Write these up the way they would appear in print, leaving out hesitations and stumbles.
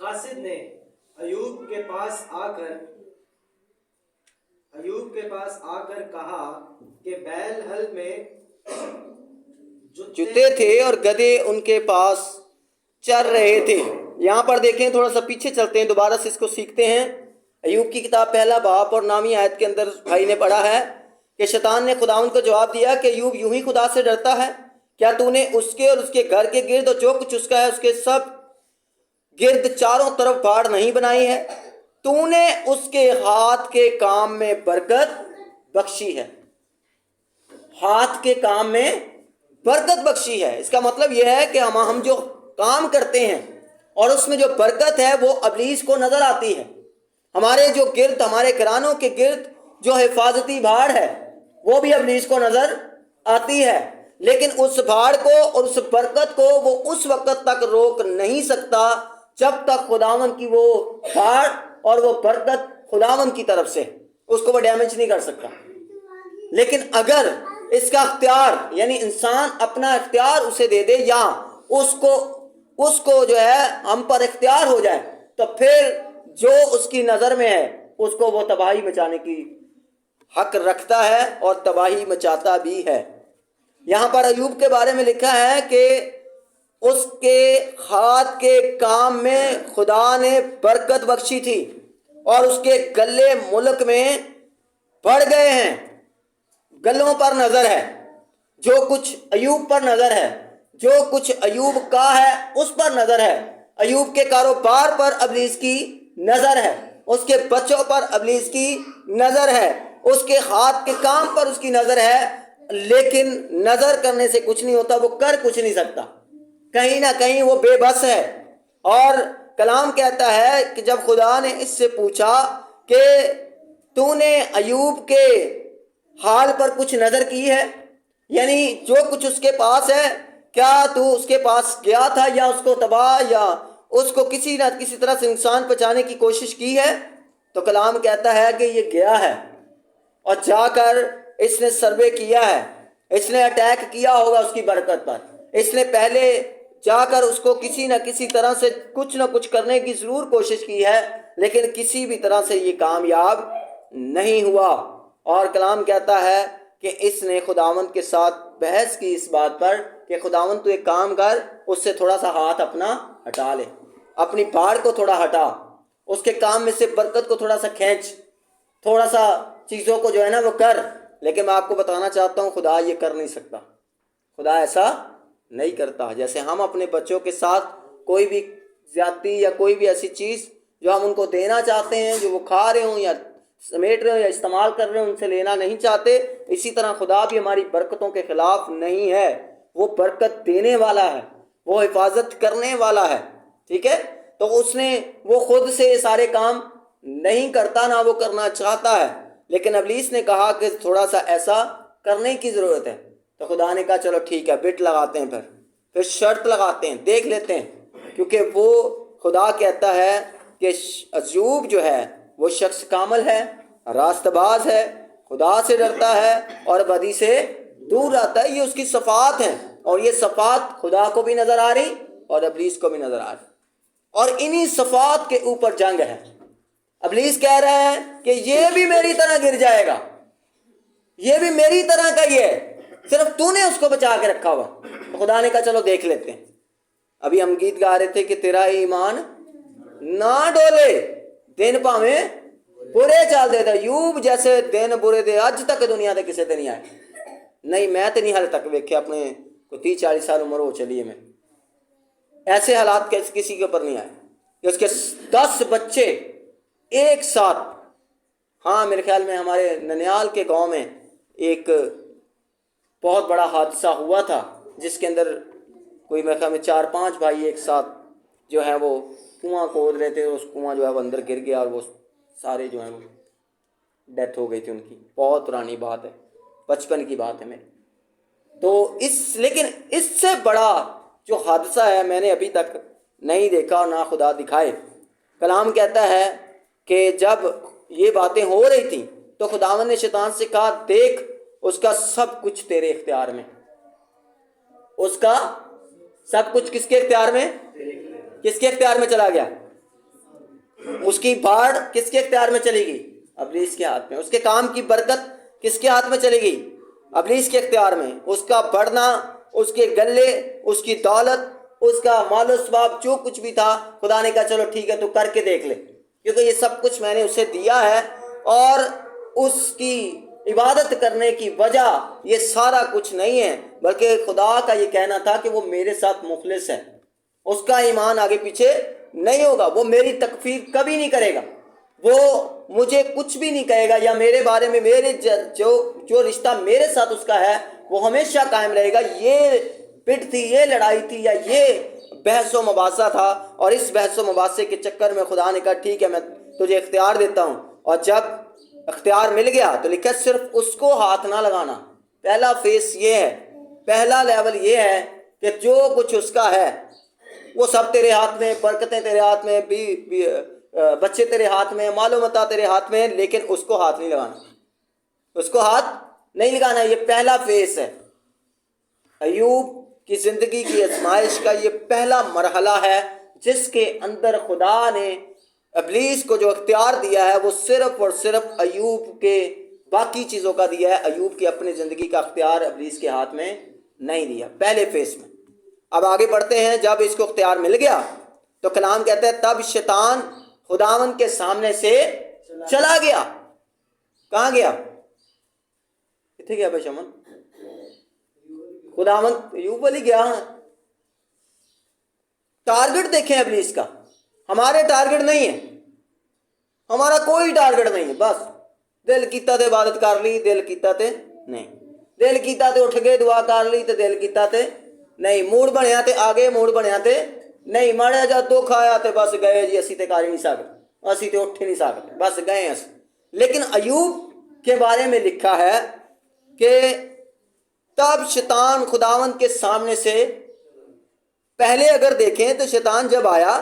قاصد نے ایوب کے پاس آ کر کہا کہ بیل ہل میں جوتے تھے اور گدھے ان کے پاس چر رہے تھے۔ یہاں پر دیکھیں، تھوڑا سا پیچھے چلتے ہیں، دوبارہ سے اس کو سیکھتے ہیں۔ ایوب کی کتاب پہلا باب اور نامی آیت کے اندر بھائی نے پڑھا ہے کہ شیطان نے خداوند کو جواب دیا کہ ایوب یوں ہی خدا سے ڈرتا ہے؟ کیا تو نے اس کے اور اس کے گھر کے گرد اور جو کچھ اس کا ہے اس کے سب گرد چاروں طرف باڑ نہیں بنائی ہے؟ تو نے اس کے ہاتھ کے کام میں برکت بخشی ہے۔ ہاتھ کے کام میں برکت بخشی ہے، اس کا مطلب یہ ہے کہ ہم جو کام کرتے ہیں اور اس میں جو برکت ہے وہ ابلیس کو نظر آتی ہے۔ ہمارے جو گرد، ہمارے گھرانوں کے گرد جو حفاظتی بھاڑ ہے وہ بھی ابلیس کو نظر آتی ہے، لیکن اس بھاڑ کو اور اس برکت کو وہ اس وقت تک روک نہیں سکتا جب تک خداوند کی وہ بھاڑ اور وہ برکت خداوند کی طرف سے اس کو وہ ڈیمیج نہیں کر سکتا۔ لیکن اگر اس کا اختیار، یعنی انسان اپنا اختیار اسے دے دے یا اس کو جو ہے ہم پر اختیار ہو جائے، تو پھر جو اس کی نظر میں ہے اس کو وہ تباہی مچانے کی حق رکھتا ہے اور تباہی مچاتا بھی ہے۔ یہاں پر ایوب کے بارے میں لکھا ہے کہ اس کے ہاتھ کے کام میں خدا نے برکت بخشی تھی اور اس کے گلے ملک میں بڑھ گئے ہیں۔ گلوں پر نظر ہے، جو کچھ ایوب پر نظر ہے، جو کچھ ایوب کا ہے اس پر نظر ہے۔ ایوب کے کاروبار پر ابلیس کی نظر ہے، اس کے بچوں پر ابلیس کی نظر ہے، اس کے ہاتھ کے کام پر اس کی نظر ہے، لیکن نظر کرنے سے کچھ نہیں ہوتا، وہ کر کچھ نہیں سکتا، کہیں نہ کہیں وہ بے بس ہے۔ اور کلام کہتا ہے کہ جب خدا نے اس سے پوچھا کہ تو نے ایوب کے حال پر کچھ نظر کی ہے، یعنی جو کچھ اس کے پاس ہے، کیا تو اس کے پاس گیا تھا یا اس کو تباہ یا اس کو کسی نہ کسی طرح سے نقصان پہنچانے کی کوشش کی ہے؟ تو کلام کہتا ہے کہ یہ گیا ہے اور جا کر اس نے سروے کیا ہے، اس نے اٹیک کیا ہوگا اس کی برکت پر، اس نے پہلے جا کر اس کو کسی نہ کسی طرح سے کچھ نہ کچھ کرنے کی ضرور کوشش کی ہے، لیکن کسی بھی طرح سے یہ کامیاب نہیں ہوا۔ اور کلام کہتا ہے کہ اس نے خداوند کے ساتھ بحث کی اس بات پر کہ خداوند تو ایک کام کر، اس سے تھوڑا سا ہاتھ اپنا ہٹا لے، اپنی بھاڑ کو تھوڑا ہٹا، اس کے کام میں سے برکت کو تھوڑا سا کھینچ، تھوڑا سا چیزوں کو جو ہے نا وہ کر۔ لیکن میں آپ کو بتانا چاہتا ہوں خدا یہ کر نہیں سکتا، خدا ایسا نہیں کرتا۔ جیسے ہم اپنے بچوں کے ساتھ کوئی بھی زیادتی یا کوئی بھی ایسی چیز جو ہم ان کو دینا چاہتے ہیں، جو وہ کھا رہے ہوں یا سمیٹ رہے ہوں یا استعمال کر رہے ہوں، ان سے لینا نہیں چاہتے، اسی طرح خدا بھی ہماری برکتوں کے خلاف نہیں ہے۔ وہ برکت دینے والا ہے، وہ حفاظت کرنے والا ہے، ٹھیک ہے؟ تو وہ خود سے یہ سارے کام نہیں کرتا، نہ وہ کرنا چاہتا ہے، لیکن ابلیس نے کہا کہ تھوڑا سا ایسا کرنے کی ضرورت ہے۔ تو خدا نے کہا چلو ٹھیک ہے، بٹ لگاتے ہیں، پھر شرط لگاتے ہیں، دیکھ لیتے ہیں، کیونکہ وہ خدا کہتا ہے کہ ایوب جو ہے وہ شخص کامل ہے، راست باز ہے، خدا سے ڈرتا ہے اور بدی سے دور رہتا ہے۔ یہ اس کی صفات ہیں، اور یہ صفات خدا کو بھی نظر آ رہی اور ابلیس کو بھی نظر آ رہی، اور انہی صفات کے اوپر جنگ ہے۔ ابلیس کہہ رہا ہے کہ یہ بھی میری طرح گر جائے گا، یہ بھی میری طرح کا ہی ہے، صرف تو نے اس کو بچا کے رکھا ہوا۔ تو خدا نے کہا چلو دیکھ لیتے ہیں۔ ابھی ہم گیت گا رہے تھے کہ تیرا ایمان نہ ڈولے دن پاویں برے چل دے، ایوب جیسے دن برے دے اج تک دنیا دے کسے تے نہیں آئے، نہیں میں تے نہیں حال تک ویکھے، اپنے کوئی 30-40 سال عمر ہو چلی ہے، میں ایسے حالات کسی کے اوپر نہیں آئے کہ اس کے 10 بچے ایک ساتھ۔ ہاں میرے خیال میں ہمارے ننیال کے گاؤں میں ایک بہت بڑا حادثہ ہوا تھا، جس کے اندر کوئی میرے خیال میں 4-5 بھائی ایک ساتھ جو ہے وہ کنواں کھود رہے تھے، اس کنواں جو ہے وہ اندر گر گیا اور وہ سارے جو ہیں ڈیتھ ہو گئی تھی ان کی۔ بہت پرانی بات ہے، بچپن کی بات ہے میری۔ تو لیکن اس سے بڑا جو حادثہ ہے میں نے ابھی تک نہیں دیکھا اور نہ خدا دکھائے۔ کلام کہتا ہے کہ جب یہ باتیں ہو رہی تھیں تو خداوند نے شیطان سے کہا دیکھ اس کا سب کچھ تیرے اختیار میں، اس کا سب کچھ کس کے اختیار میں؟ کس کے اختیار میں چلا گیا؟ اس کی بھاڑ کس کے اختیار میں چلی گئی؟ ابلیس کے ہاتھ میں. اس کے کام کی برکت کس کے ہاتھ میں چلی گئی؟ ابلیس کے اختیار میں. اس کا بڑھنا، اس کے گلے، اس کی دولت، اس کا مال و اسباب، جو کچھ بھی تھا، خدا نے کہا چلو ٹھیک ہے تو کر کے دیکھ لے، کیونکہ یہ سب کچھ میں نے اسے دیا ہے. اور اس کی عبادت کرنے کی وجہ یہ سارا کچھ نہیں ہے، بلکہ خدا کا یہ کہنا تھا کہ وہ میرے ساتھ مخلص ہے. اس کا ایمان آگے پیچھے نہیں ہوگا، وہ میری تکفیر کبھی نہیں کرے گا، وہ مجھے کچھ بھی نہیں کہے گا، یا میرے بارے میں میرے جو رشتہ میرے ساتھ اس کا ہے وہ ہمیشہ قائم رہے گا. یہ پٹ تھی، یہ لڑائی تھی، یا یہ بحث و مباحثہ تھا، اور اس بحث و مباحثے کے چکر میں خدا نے کہا ٹھیک ہے میں تجھے اختیار دیتا ہوں. اور جب اختیار مل گیا تو لکھا صرف اس کو ہاتھ نہ لگانا. پہلا فیس یہ ہے، پہلا لیول یہ ہے کہ جو کچھ اس کا ہے وہ سب تیرے ہاتھ میں، برکتیں تیرے ہاتھ میں، بچے تیرے ہاتھ میں، مال و متاع تیرے ہاتھ میں، لیکن اس کو ہاتھ نہیں لگانا، اس کو ہاتھ نہیں لگانا. یہ پہلا فیس ہے. ایوب کی زندگی کی آزمائش کا یہ پہلا مرحلہ ہے جس کے اندر خدا نے ابلیس کو جو اختیار دیا ہے وہ صرف اور صرف ایوب کے باقی چیزوں کا دیا ہے. ایوب کی اپنی زندگی کا اختیار ابلیس کے ہاتھ میں نہیں دیا پہلے فیس میں. اب آگے بڑھتے ہیں. جب اس کو اختیار مل گیا تو کلام کہتا ہے تب شیطان خداوند کے سامنے سے چلا گیا. کہاں گیا؟ کتنے گیا بھائی شمن؟ خداوند ایوب والی گیا. ٹارگٹ دیکھیں ابلیس کا، ہمارے ٹارگٹ نہیں ہے، ہمارا کوئی ٹارگٹ نہیں ہے. بس دل کیتا تے عبادت کر لی، دل کیتا تے نہیں، دل کیتا تے اٹھ گئے دعا کر لی تے دل کیتا تے نہیں، موڈ بنیا تے آگے، موڈ بنیا تے نہیں، ماڑا جا دکھ آیا تے بس گئے جی اسی تے کر ہی نہیں سکتے، اسی تے اٹھ ہی نہیں سکتے، بس گئے اسی. لیکن ایوب کے بارے میں لکھا ہے کہ تب شیطان خداوند کے سامنے سے، پہلے اگر دیکھیں تو شیطان جب آیا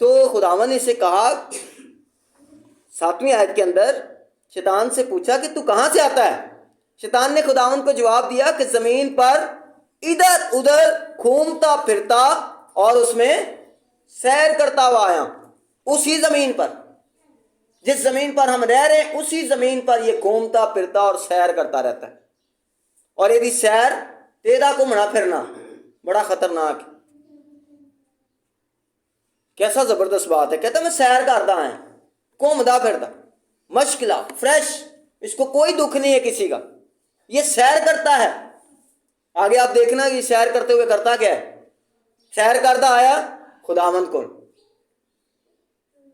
تو خداوند نے اسے کہا 7ویں آیت کے اندر شیطان سے پوچھا کہ تو کہاں سے آتا ہے؟ شیطان نے خداوند کو جواب دیا کہ زمین پر ادھر ادھر گھومتا پھرتا اور اس میں سیر کرتا ہوا آیا. اسی زمین پر، جس زمین پر ہم رہ رہے ہیں اسی زمین پر یہ گھومتا پھرتا اور سیر کرتا رہتا ہے. اور یہ سیر تیرا گھومنا پھرنا بڑا خطرناک ہے. کیسا زبردست بات ہے. کہتا میں سیر کرتا ہوں، گھومتا پھرتا، مشکلہ فریش، اس کو کوئی دکھ نہیں ہے کسی کا، یہ سیر کرتا ہے. آگے آپ دیکھنا کہ سیر کرتے ہوئے کرتا کیا ہے؟ سیر کرتا آیا خداوند کو.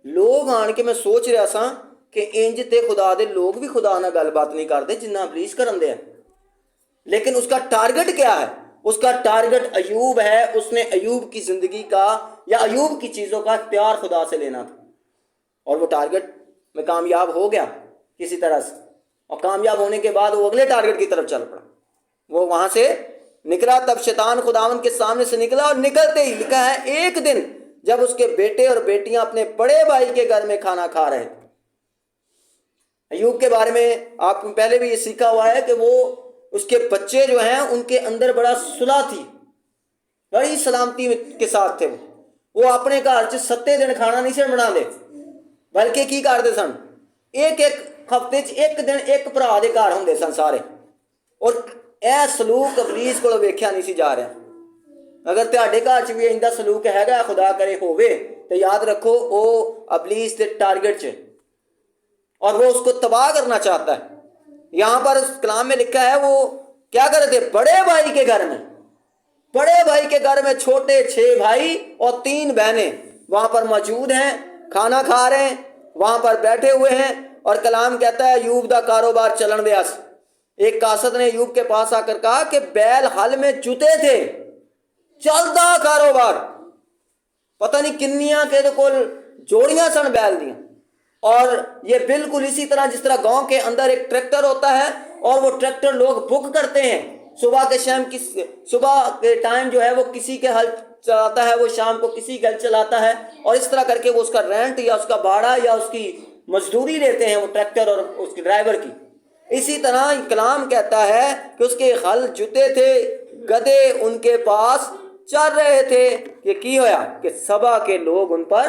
لوگ آن کے میں سوچ رہا سا کہ انج تے خدا دے لوگ بھی خدا نہ گل بات نہیں کرتے جنہ ابلیس کرن دے ہیں. لیکن اس کا ٹارگٹ کیا ہے؟ اس کا ٹارگٹ ایوب ہے. اس نے ایوب کی زندگی کا یا ایوب کی چیزوں کا اختیار خدا سے لینا تھا، اور وہ ٹارگٹ میں کامیاب ہو گیا کسی طرح سے. اور کامیاب ہونے کے بعد وہ اگلے ٹارگٹ کی طرف چل پڑا، وہ وہاں سے نکلا. تب شیطان خداوند کے سامنے سے نکلا، اور نکلتے ہی لکھا ہے ایک دن جب اس کے بیٹے اور بیٹیاں اپنے بڑے بھائی کے گھر میں کھانا کھا رہے تھے. ایوب کے بارے میں آپ نے پہلے بھی یہ سیکھا ہوا ہے کہ وہ اس کے بچے جو ہیں ان کے اندر بڑا صلح تھی، بڑی سلامتی کے ساتھ تھے. وہ اپنے گھر 7 دن کھانا نہیں سن بنا دے، بلکہ کی کرتے سن ایک ہفتے ایک دن ایک بھرا دے گھر ہوندے سن سارے. اور اے سلوک ابلیس کو ویکھیا نہیں سی جا رہا. اگر تہاڈے گھر چ بھی ایندا سلوک ہے خدا کرے ہووے تو یاد رکھو وہ ابلیس کے ٹارگٹ چ، اور وہ اس کو تباہ کرنا چاہتا ہے. یہاں پر اس کلام میں لکھا ہے وہ کیا کر رہے تھے؟ بڑے بھائی کے گھر میں، بڑے بھائی کے گھر میں چھوٹے 6 بھائی اور 3 بہنیں وہاں پر موجود ہیں، کھانا کھا رہے ہیں، وہاں پر بیٹھے ہوئے ہیں. اور کلام کہتا ہے ایوب دا کاروبار چلن دیا. ایک کاسد نے ایوب کے پاس آ کر کہا کہ بیل ہل میں جتے تھے، چلتا کاروبار، پتہ نہیں کنیاں کہ کول جوڑیاں سن بیل دیاں. اور یہ بالکل اسی طرح جس طرح گاؤں کے اندر ایک ٹریکٹر ہوتا ہے اور وہ ٹریکٹر لوگ بک کرتے ہیں، صبح کے ٹائم جو ہے وہ کسی کے ہل چلاتا ہے، وہ شام کو کسی کے ہل چلاتا ہے، اور اس طرح کر کے وہ اس کا رینٹ یا اس کا بھاڑا یا اس کی مزدوری لیتے ہیں وہ ٹریکٹر اور اس کے ڈرائیور کی. اسی طرح کلام کہتا ہے کہ اس کے ہل جتے تھے، گدھے ان کے پاس چل رہے تھے. کہ کی ہویا کہ سبا کے لوگ ان پر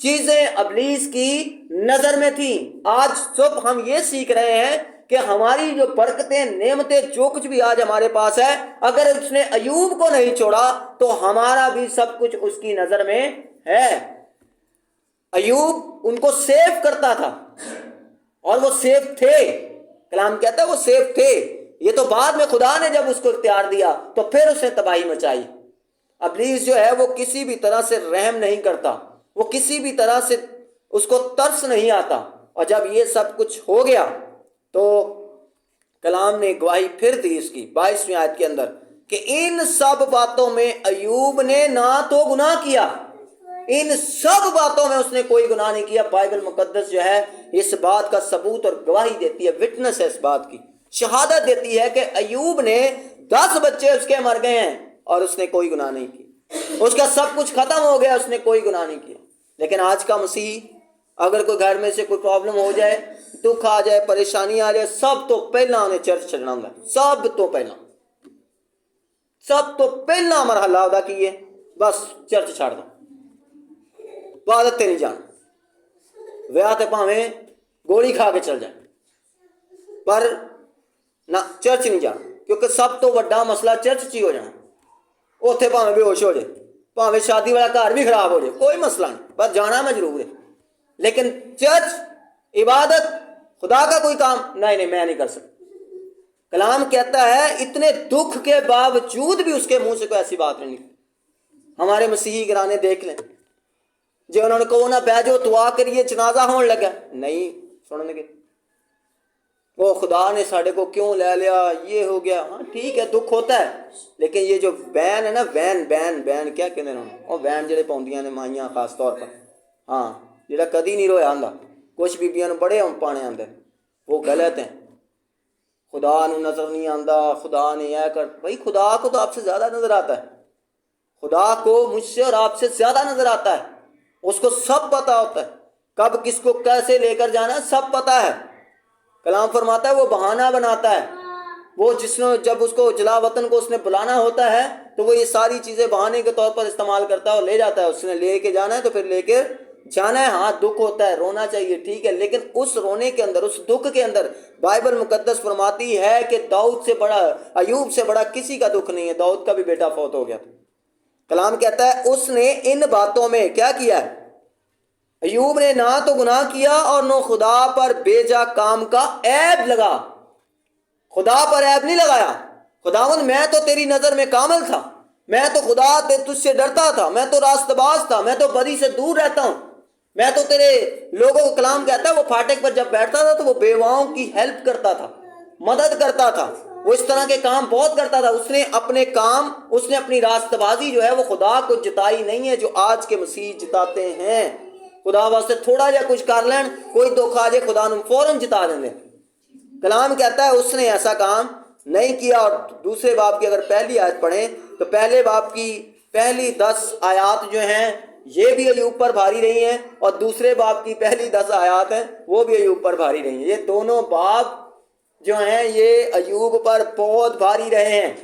چیزیں ابلیس کی نظر میں تھیں۔ آج صبح ہم یہ سیکھ رہے ہیں کہ ہماری جو برکتیں، نعمتیں، جو کچھ بھی آج ہمارے پاس ہے، اگر اس نے ایوب کو نہیں چھوڑا تو ہمارا بھی سب کچھ اس کی نظر میں ہے۔ ایوب ان کو سیو کرتا تھا اور وہ سیو تھے، کلام کہتا ہے وہ سیو تھے۔ یہ تو بعد میں خدا نے جب اس کو اختیار دیا تو پھر اس نے تباہی مچائی۔ ابلیس جو ہے وہ کسی بھی طرح سے رحم نہیں کرتا، وہ کسی بھی طرح سے اس کو ترس نہیں آتا، اور جب یہ سب کچھ ہو گیا تو کلام نے گواہی پھر دی اس کی 22ویں آیت کے اندر کہ ان سب باتوں میں ایوب نے نہ تو گناہ کیا، ان سب باتوں میں اس نے کوئی گناہ نہیں کیا۔ بائبل مقدس جو ہے اس بات کا ثبوت اور گواہی دیتی ہے، وٹنس ہے اس بات کی، شہادت دیتی ہے کہ ایوب نے 10 بچے اس کے مر گئے ہیں اور اس نے کوئی گناہ نہیں کیا، اس کا سب کچھ ختم ہو گیا، اس نے کوئی گناہ نہیں کیا۔ لیکن آج کا مسیحی اگر کوئی گھر میں سے کوئی پرابلم ہو جائے، دکھ آ جائے، پریشانی آ جائے، سب تو پہلا انہیں چرچ چھڑنا ہوگا، سب تو پہلا مرحلہ ہوگا کہ یہ بس چرچ چھاڑ دو، عبادت تے نہیں جانا، ویاہ تے پاویں گولی کھا کے چل جائے، پر نہ چرچ نہیں جانا، کیونکہ سب تو بڑا مسئلہ چرچ ہی ہو جانا۔ اوتھے پاویں بے ہوش ہو جائے، پاویں شادی والا گھر بھی خراب ہو جائے، کوئی مسئلہ نہیں، بس جانا مجبور ہے۔ لیکن چرچ، عبادت، خدا کا کوئی کام نہیں میں نہیں کر سکتا۔ کلام کہتا ہے اتنے دکھ کے باوجود بھی اس کے منہ سے کوئی ایسی بات نہیں نکلی۔ ہمارے مسیحی گرانے دیکھ لیں، جو انہوں نے کہو نہ بہ جو دعا کریے جنازہ ہون لگا، نہیں سننے گے، وہ خدا نے ساڑھے کو کیوں لے لیا، یہ ہو گیا۔ ہاں ٹھیک ہے، دکھ ہوتا ہے، لیکن یہ جو بین ہے نا، بین کیا کہتے ہیں وہ بین جڑے پاؤندیاں نے مائیاں خاص طور پر، ہاں جڑا کدی نہیں رویا آندا، کچھ بیبیاں بڑے پانے آندے، وہ غلط ہیں۔ خدا نو نظر نہیں آندا، خدا نے یہ کر، بھائی خدا کو تو آپ سے زیادہ نظر آتا ہے، خدا کو مجھ سے اور آپ سے زیادہ نظر آتا ہے، اس کو سب پتہ ہوتا ہے، کب کس کو کیسے لے کر جانا ہے سب پتہ ہے۔ کلام فرماتا ہے وہ بہانہ بناتا ہے، وہ جس نے جب اس کو جلا وطن کو اس نے بلانا ہوتا ہے تو وہ یہ ساری چیزیں بہانے کے طور پر استعمال کرتا ہے اور لے جاتا ہے۔ اس نے لے کے جانا ہے تو پھر لے کے جانا ہے۔ ہاں دکھ ہوتا ہے، رونا چاہیے، ٹھیک ہے، لیکن اس رونے کے اندر، اس دکھ کے اندر بائبل مقدس فرماتی ہے کہ داؤد سے بڑا، ایوب سے بڑا کسی کا دکھ نہیں ہے۔ داؤد کا بھی بیٹا فوت ہو گیا تھا۔ کلام کہتا ہے اس نے ان باتوں میں کیا کیا ہے؟ ایوب نے نہ تو گناہ کیا اور نہ خدا پر بیجا کام کا عیب لگا۔ خدا پر عیب نہیں لگایا، خداوند میں تو تیری نظر میں کامل تھا، میں تو خدا تجھ سے ڈرتا تھا، میں تو راست باز تھا، میں تو بدی سے دور رہتا ہوں، میں تو تیرے لوگوں کو، کلام کہتا ہے وہ پھاٹک پر جب بیٹھتا تھا تو وہ بیواؤں کی ہیلپ کرتا تھا، مدد کرتا تھا، وہ اس طرح کے کام بہت کرتا تھا۔ اس نے اپنے کام، اس نے اپنی راست بازی جو ہے وہ خدا کو جتائی نہیں ہے جو آج کے مسیح جتاتے ہیں۔ خدا واسطے تھوڑا جا کچھ کر لین، کوئی دکھ آ جائے، خدا نے فوراً جتا دیں گے۔ کلام کہتا ہے اس نے ایسا کام نہیں کیا۔ اور دوسرے باب کی اگر پہلی آیت پڑھیں تو پہلے باب کی پہلی 10 آیات جو ہیں یہ بھی ایوب پر بھاری رہی ہیں، اور دوسرے باب کی پہلی 10 آیات ہیں وہ بھی ایوب پر بھاری رہی ہیں۔ یہ دونوں باب جو ہیں یہ ایوب پر بہت بھاری رہے ہیں۔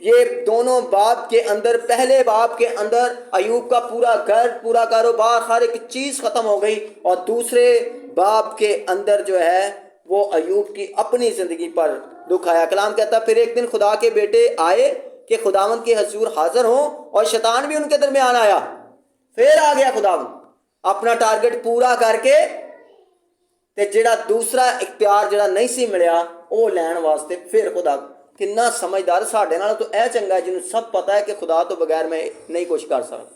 یہ دونوں باب کے اندر، پہلے باب کے اندر ایوب کا پورا گھر، پورا کاروبار، ہر ایک چیز ختم ہو گئی، اور دوسرے باب کے اندر جو ہے وہ ایوب کی اپنی زندگی پر دکھ آیا۔ کلام کہتا ہے پھر ایک دن خدا کے بیٹے آئے کہ خداوند کے حضور حاضر ہوں، اور شیطان بھی ان کے درمیان آیا۔ پھر آ گیا خداوند اپنا ٹارگٹ پورا کر کے، تے جڑا دوسرا اختیار جڑا نہیں سی ملیا وہ لین واسطے پھر خدا کنا سمجھدار، ساڈے نال تو اے چنگا ہے جنوں سب پتہ ہے کہ خدا تو بغیر میں نہیں کچھ کر سکتا۔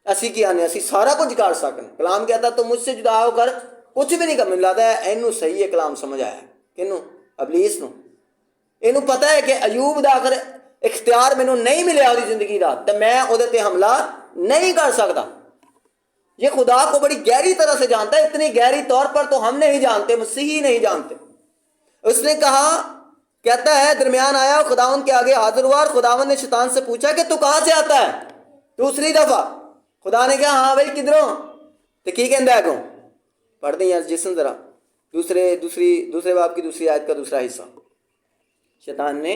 اسی کی آنے اسی سارا کچھ کر سکتے۔ کلام کہتا تو مجھ سے جدا ہو کر کچھ بھی نہیں کر، مل لاتا ہے اینو صحیح ہے کلام سمجھ آیا کنوں؟ ابلیس نو۔ اینو پتہ ہے کہ ایوب دا اگر اختیار مینوں نہیں ملیا وہ زندگی دا تو میں وہ تے حملہ نہیں کر سکتا۔ یہ خدا کو بڑی گہری طرح سے جانتا ہے، اتنی گہری طور پر تو ہم نہیں جانتے، مسیحی نہیں جانتے۔ اس نے کہا، کہتا ہے درمیان آیا اور خداوند کے آگے حاضر ہوا، اور خداوند نے شیطان سے پوچھا کہ تو کہاں سے آتا ہے؟ دوسری دفعہ خدا نے کہا ہاں بھائی کدھروں؟ تو کی کہندا ہے کوں؟ پڑھ دیں یار جسم ذرا دوسرے باب کی دوسری آیت کا دوسرا حصہ۔ شیطان نے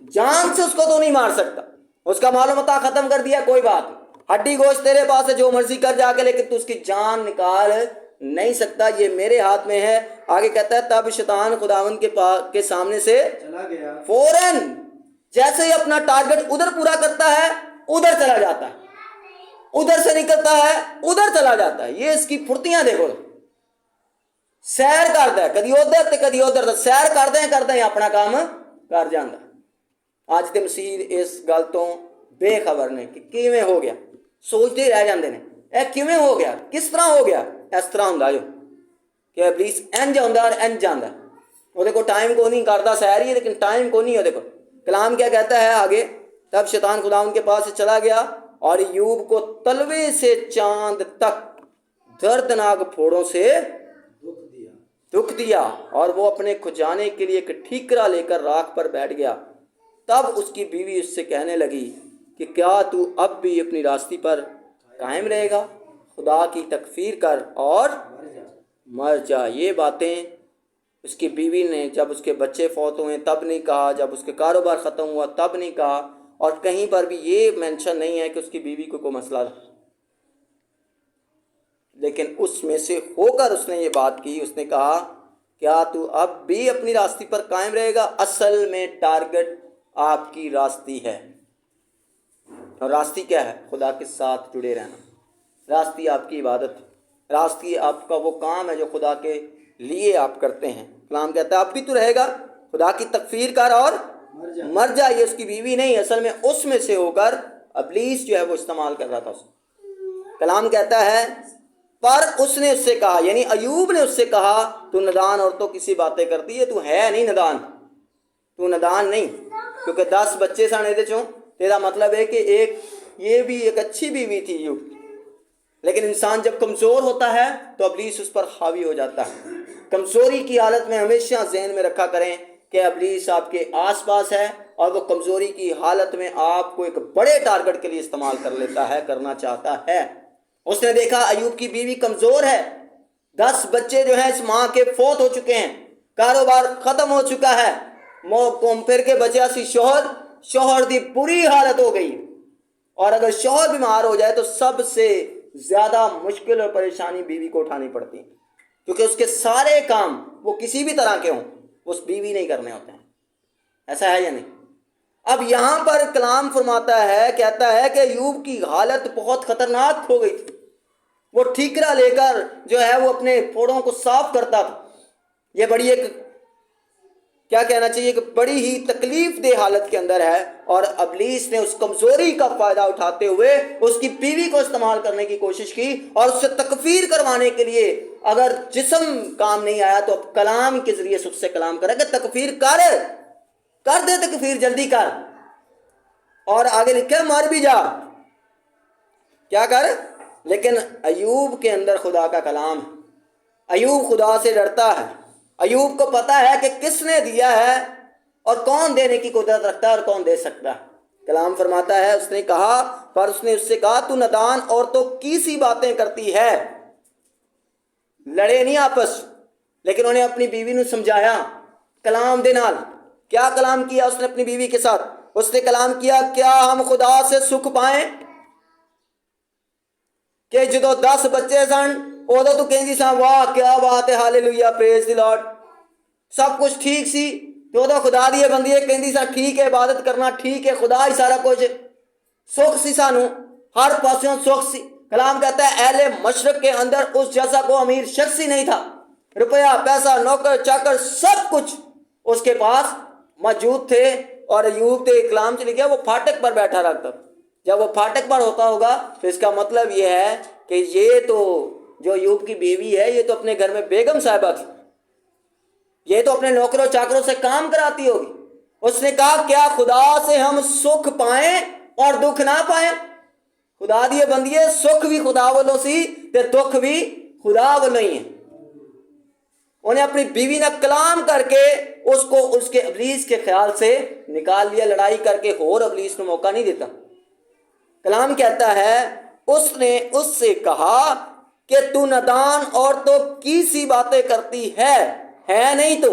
جان سے اس کو تو نہیں مار سکتا، اس کا مال و متاع ختم کر دیا، کوئی بات نہیں، ہڈی گوشت تیرے پاس ہے، جو مرضی کر جا کے، لیکن تو اس کی جان نکال نہیں سکتا، یہ میرے ہاتھ میں ہے۔ آگے کہتا ہے تب شیطان خداوند کے سامنے سے چلا گیا، فوراً جیسے ہی اپنا ٹارگٹ ادھر پورا کرتا ہے ادھر چلا جاتا ہے، ادھر سے نکلتا ہے ادھر چلا جاتا ہے۔ یہ اس کی پھرتیاں دیکھو، سیر کرتا ہے، کدی ادھر تے کدی ادھر، سیر کرتے ہیں اپنا کام کر جاتا ہے۔ آج دے مسیح اس گل تو بے خبر نے کہ کیویں ہو گیا، سوچتے ہی رہ جاندے نے اے کیویں ہو گیا، کس طرح ہو گیا۔ اس طرح ہوندا جو کہ ابلیس انج ہوندا اور انج جاندا، وہ کو ٹائم کو نہیں کرتا، سیر ہی لیکن ٹائم کو نہیں ہے۔ دیکھو کلام کیا کہتا ہے آگے، تب شیطان خداوند کے پاس سے چلا گیا اور ایوب کو تلوے سے چاند تک دردناک پھوڑوں سے دکھ دیا، اور وہ اپنے کھجانے کے لیے ایک ٹھیکرا لے کر راکھ پر بیٹھ گیا۔ تب اس کی بیوی اس سے کہنے لگی کہ کیا تو اب بھی اپنی راستی پر قائم رہے گا؟ خدا کی تکفیر کر اور مر جا۔ یہ باتیں اس کی بیوی نے جب اس کے بچے فوت ہوئے تب نہیں کہا، جب اس کے کاروبار ختم ہوا تب نہیں کہا، اور کہیں پر بھی یہ مینشن نہیں ہے کہ اس کی بیوی کو کوئی مسئلہ تھا، لیکن اس میں سے ہو کر اس نے یہ بات کی، اس نے کہا کیا تو اب بھی اپنی راستی پر قائم رہے گا؟ اصل میں ٹارگٹ آپ کی راستی ہے، اور راستی کیا ہے؟ خدا کے ساتھ جڑے رہنا۔ راستی آپ کی عبادت، راستی آپ کا وہ کام ہے جو خدا کے لیے آپ کرتے ہیں۔ کلام کہتا ہے اب بھی تو رہے گا، خدا کی تکفیر کر اور مر جا۔ یہ اس کی بیوی نہیں، اصل میں اس میں سے ہو کر ابلیس جو ہے وہ استعمال کر رہا تھا اس کو۔ کلام کہتا ہے پر اس نے اس سے کہا، یعنی ایوب نے اس سے کہا تو ندان عورتوں کسی باتیں کرتی ہے، تو ہے نہیں ندان، تو ندان نہیں، کیونکہ 10 بچے سن یہ چوں، تیرا مطلب ہے کہ ایک یہ بھی ایک اچھی بیوی تھی ایوب، لیکن انسان جب کمزور ہوتا ہے تو ابلیس اس پر حاوی ہو جاتا ہے۔ کمزوری کی حالت میں ہمیشہ ذہن میں رکھا کریں کہ ابلیس آپ کے آس پاس ہے، اور وہ کمزوری کی حالت میں آپ کو ایک بڑے ٹارگٹ کے لیے استعمال کر لیتا ہے، کرنا چاہتا ہے۔ اس نے دیکھا ایوب کی بیوی کمزور ہے، 10 بچے جو ہیں اس ماں کے فوت ہو چکے ہیں، کاروبار ختم ہو چکا ہے، گھوم پھر کے بچیا سی شوہر دی بری حالت ہو گئی، اور اگر شوہر بیمار ہو جائے تو سب سے زیادہ مشکل اور پریشانی بیوی کو اٹھانی پڑتی ہے، کیونکہ اس کے سارے کام وہ کسی بھی طرح کے ہوں اس بیوی نہیں کرنے ہوتے ہیں۔ ایسا ہے یا نہیں؟ اب یہاں پر کلام فرماتا ہے، کہتا ہے کہ ایوب کی حالت بہت خطرناک ہو گئی تھی، وہ ٹھیکرا لے کر جو ہے وہ اپنے پھوڑوں کو صاف کرتا تھا۔ یہ بڑی ایک کیا کہنا چاہیے کہ بڑی ہی تکلیف دہ حالت کے اندر ہے، اور ابلیس نے اس کمزوری کا فائدہ اٹھاتے ہوئے اس کی بیوی کو استعمال کرنے کی کوشش کی، اور اس سے تکفیر کروانے کے لیے اگر جسم کام نہیں آیا تو اب کلام کے ذریعے سے اس سے کلام کرے کہ تکفیر کر دے، تکفیر جلدی کر، اور آگے لکھے مر بھی جا، کیا کر۔ لیکن ایوب کے اندر خدا کا کلام ہے، ایوب خدا سے ڈرتا ہے، ایوب کو پتا ہے کہ کس نے دیا ہے اور کون دینے کی قدرت رکھتا ہے اور کون دے سکتا ہے۔ کلام فرماتا ہے اس نے کہا، پر اس نے اس سے کہا تو ندان عورتوں کی سی باتیں کرتی ہے۔ لڑے نہیں آپس، لیکن انہیں اپنی بیوی نے سمجھایا کلام دے نال۔ کیا کلام کیا اس نے اپنی بیوی کے ساتھ؟ اس نے کلام کیا کیا ہم خدا سے سکھ پائیں کہ جدو 10 بچے سن ادو تو کہندی سا واہ کیا بات ہے، ہالےلویا پریز دی لارڈ، سب کچھ ٹھیک سی، تو ادو خدا دی بندی ہے کہندی سا ٹھیک ہے، عبادت کرنا ٹھیک ہے، خدا ہی سارا کچھ، سکھ سی، سانو ہر پاسوں سکھ سی۔ کلام کہتا ہے اہل مشرق کے اندر اس جیسا کو امیر شخص ہی نہیں تھا، روپیہ پیسہ نوکر چاکر سب کچھ اس کے پاس موجود تھے، اور ایوب تے کلام چلی گیا وہ پھاٹک پر بیٹھا رکھتا تھا۔ جب وہ پھاٹک پر ہوتا ہوگا تو اس کا مطلب یہ ہے کہ یہ تو جو ایوب کی بیوی ہے یہ تو اپنے گھر میں بیگم صاحبہ تھی، یہ تو اپنے نوکروں چاکروں سے کام کراتی ہوگی۔ اس نے کہا کیا خدا سے ہم سکھ پائیں اور دکھ نہ پائیں؟ خدا دیے بندیے، سکھ بھی خدا والوں سی تے دکھ بھی خدا والوں ہی ہیں۔ انہیں اپنی بیوی نے کلام کر کے اس کو اس کے ابلیس کے خیال سے نکال لیا، لڑائی کر کے اور ابلیس کو موقع نہیں دیتا۔ کلام کہتا ہے اس نے اس سے کہا کہ تو ندان عورتوں کی سی باتیں کرتی ہے نہیں تو،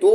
2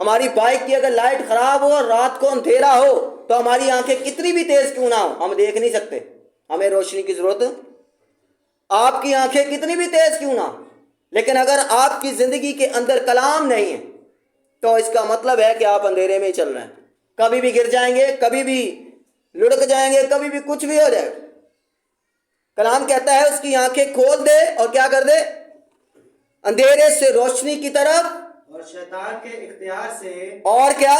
ہماری بائک کی اگر لائٹ خراب ہو اور رات کو اندھیرا ہو تو ہماری آنکھیں کتنی بھی تیز کیوں نہ ہو ہم دیکھ نہیں سکتے، ہمیں روشنی کی ضرورت۔ آپ کی آنکھیں کتنی بھی تیز کیوں نہ ہو، لیکن اگر آپ کی زندگی کے اندر کلام نہیں ہے تو اس کا مطلب ہے کہ آپ اندھیرے میں ہی چل رہے ہیں، کبھی بھی گر جائیں گے، کبھی بھی لڑک جائیں گے، کبھی بھی کچھ بھی ہو جائے گا۔ کلام کہتا ہے اس کی آنکھیں کھول دے اور کیا کر دے، اندھیرے سے روشنی کی طرف، اور شیطان کے اختیار سے، اور کیا،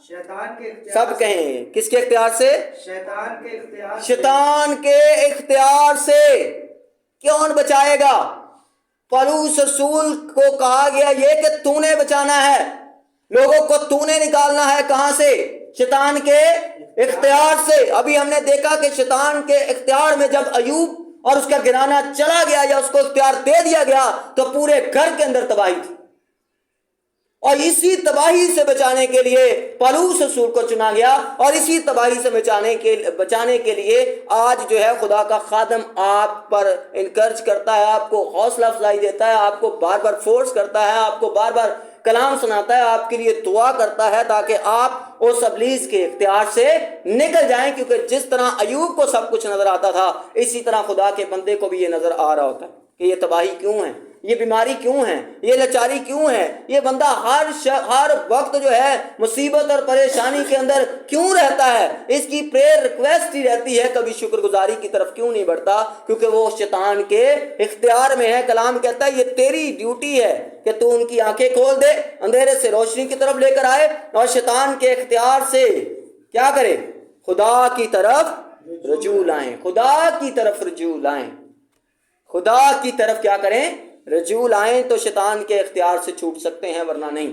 شیطان کے اختیار سب سے، کہیں کس کے اختیار سے، شیطان کے اختیار سے، شیطان کے اختیار سے کون بچائے گا؟ پولس رسول کو کہا گیا یہ کہ تو نے بچانا ہے، لوگوں کو تو نے نکالنا ہے، کہاں سے؟ شیطان کے اختیار سے۔ ابھی ہم نے دیکھا کہ شیطان کے اختیار میں جب ایوب اور اس کا گھرانہ چلا گیا یا اس کو اختیار دے دیا گیا تو پورے گھر کے اندر تباہی تھی، اور اسی تباہی سے بچانے کے لیے پولس رسول کو چنا گیا، اور اسی تباہی سے بچانے کے لیے آج جو ہے خدا کا خادم آپ پر انکرج کرتا ہے، آپ کو حوصلہ افزائی دیتا ہے، آپ کو بار بار فورس کرتا ہے، آپ کو بار بار کلام سناتا ہے، آپ کے لیے دعا کرتا ہے تاکہ آپ اس ابلیس کے اختیار سے نکل جائیں، کیونکہ جس طرح ایوب کو سب کچھ نظر آتا تھا اسی طرح خدا کے بندے کو بھی یہ نظر آ رہا ہوتا ہے کہ یہ تباہی کیوں ہے، یہ بیماری کیوں ہے، یہ لاچاری کیوں ہے، یہ بندہ ہر وقت جو ہے مصیبت اور پریشانی کے اندر کیوں رہتا ہے، اس کی پریئر ریکویسٹ ہی رہتی ہے، کبھی شکر گزاری کی طرف کیوں نہیں بڑھتا؟ کیونکہ وہ شیطان کے اختیار میں ہے۔ کلام کہتا ہے یہ تیری ڈیوٹی ہے کہ تو ان کی آنکھیں کھول دے، اندھیرے سے روشنی کی طرف لے کر آئے، اور شیطان کے اختیار سے کیا کرے؟ خدا کی طرف رجوع لائیں، خدا کی طرف رجوع لائیں، خدا کی طرف کیا کریں؟ رجوع لائیں، تو شیطان کے اختیار سے چھوٹ سکتے ہیں ورنہ نہیں۔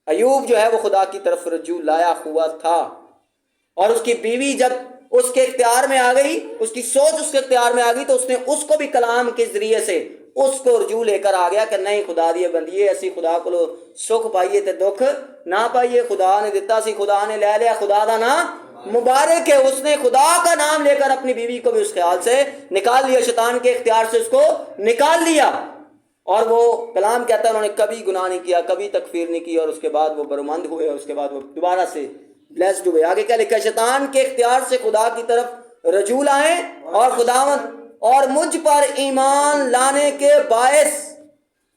ایوب جو ہے وہ خدا کی طرف رجوع لایا ہوا تھا، اور اس کی بیوی جب اس کے اختیار میں آ گئی، اس کی سوچ اس کے اختیار میں آ گئی، تو اس نے اس کو بھی کلام کے ذریعے سے اس کو رجوع لے کر آ گیا کہ نہیں خدا دیے بندیے اسی خدا کو سکھ پائیے تے دکھ نہ پائیے، خدا نے دتا سی خدا نے لے لیا، خدا دا نام مبارک ہے۔ اس نے خدا کا نام لے کر اپنی بیوی کو بھی اس خیال سے نکال لیا، شیطان کے اختیار سے اس کو نکال لیا، اور وہ کلام کہتا ہے انہوں نے کبھی گناہ نہیں کیا، کبھی تکفیر نہیں کی، اور اس کے بعد وہ برمند ہوئے، اور اس کے بعد وہ دوبارہ سے بلیسڈ ہوئے۔ آگے کیا لکھا ہے؟ شیطان کے اختیار سے خدا کی طرف رجوع لائیں، اور خداوند اور مجھ پر ایمان لانے کے باعث،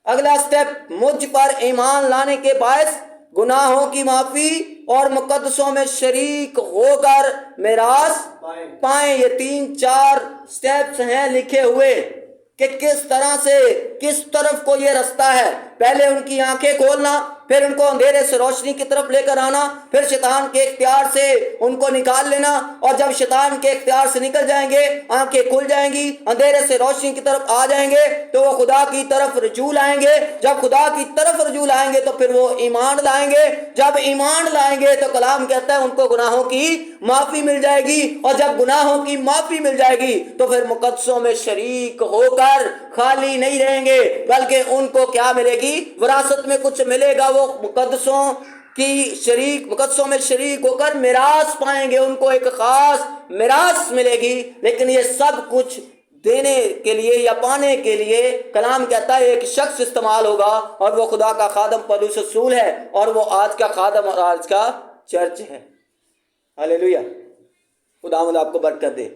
اگلا سٹیپ، مجھ پر ایمان لانے کے باعث گناہوں کی معافی اور مقدسوں میں شریک ہو کر میراث پائیں۔ یہ 3-4 سٹیپس ہیں لکھے ہوئے کہ کس طرح سے کس طرف کو یہ رستہ ہے۔ پہلے ان کی آنکھیں کھولنا، پھر ان کو اندھیرے سے روشنی کی طرف لے کر آنا، پھر شیطان کے اختیار سے ان کو نکال لینا، اور جب شیطان کے اختیار سے نکل جائیں گے، آنکھیں کھل جائیں گی، اندھیرے سے روشنی کی طرف آ جائیں گے، تو وہ خدا کی طرف رجوع لائیں گے۔ جب خدا کی طرف رجوع لائیں گے تو پھر وہ ایمان لائیں گے، جب ایمان لائیں گے تو کلام کہتا ہے ان کو گناہوں کی معافی مل جائے گی، اور جب گناہوں کی معافی مل جائے گی تو پھر مقدسوں میں شریک ہو کر خالی نہیں رہیں گے، بلکہ ان کو کیا ملے گی؟ وراثت میں کچھ ملے گا، وہ مقدسوں میں شریک ہو کر میراث پائیں گے، ان کو ایک خاص میراث ملے گی۔ لیکن یہ سب کچھ دینے کے لیے یا پانے کے لیے کلام کہتا ہے ایک شخص استعمال ہوگا، اور وہ خدا کا خادم پولس رسول ہے، اور وہ آج کا خادم اور آج کا چرچ ہے۔ ہاللیلویہ۔ خداوند آپ کو برکت دے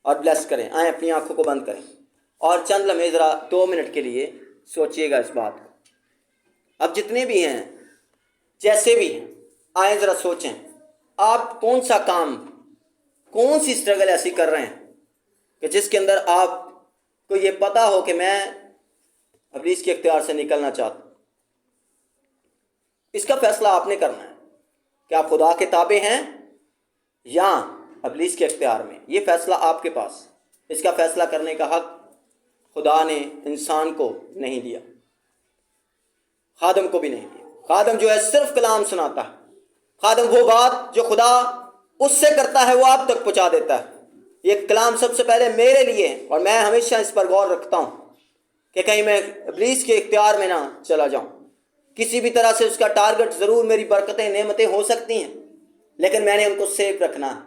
اور بلیس کریں۔ آئیں اپنی آنکھوں کو بند کریں اور چند لمحے ذرا 2 منٹ کے لیے سوچئے گا اس بات کو۔ اب جتنے بھی ہیں جیسے بھی ہیں، آئیں ذرا سوچیں آپ کون سا کام، کون سی اسٹرگل ایسی کر رہے ہیں کہ جس کے اندر آپ کو یہ پتا ہو کہ میں ابلیس کے اختیار سے نکلنا چاہتا ہوں۔ اس کا فیصلہ آپ نے کرنا ہے کہ آپ خدا کے تابع ہیں یا ابلیس کے اختیار میں۔ یہ فیصلہ آپ کے پاس، اس کا فیصلہ کرنے کا حق خدا نے انسان کو نہیں دیا، خادم کو بھی نہیں دیا۔ خادم جو ہے صرف کلام سناتا ہے، خادم وہ بات جو خدا اس سے کرتا ہے وہ آپ تک پہنچا دیتا ہے۔ یہ کلام سب سے پہلے میرے لیے، اور میں ہمیشہ اس پر غور رکھتا ہوں کہ کہیں میں ابلیس کے اختیار میں نہ چلا جاؤں۔ کسی بھی طرح سے اس کا ٹارگٹ ضرور میری برکتیں نعمتیں ہو سکتی ہیں، لیکن میں نے ان کو سیف رکھنا ہے،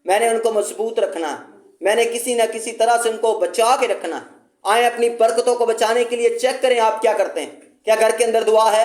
میں نے ان کو مضبوط رکھنا ہے، میں نے کسی نہ کسی طرح سے ان کو بچا کے رکھنا ہے۔ آئیں اپنی برکتوں کو بچانے کے لیے چیک کریں آپ کیا کرتے ہیں۔ کیا گھر کے اندر دعا ہے؟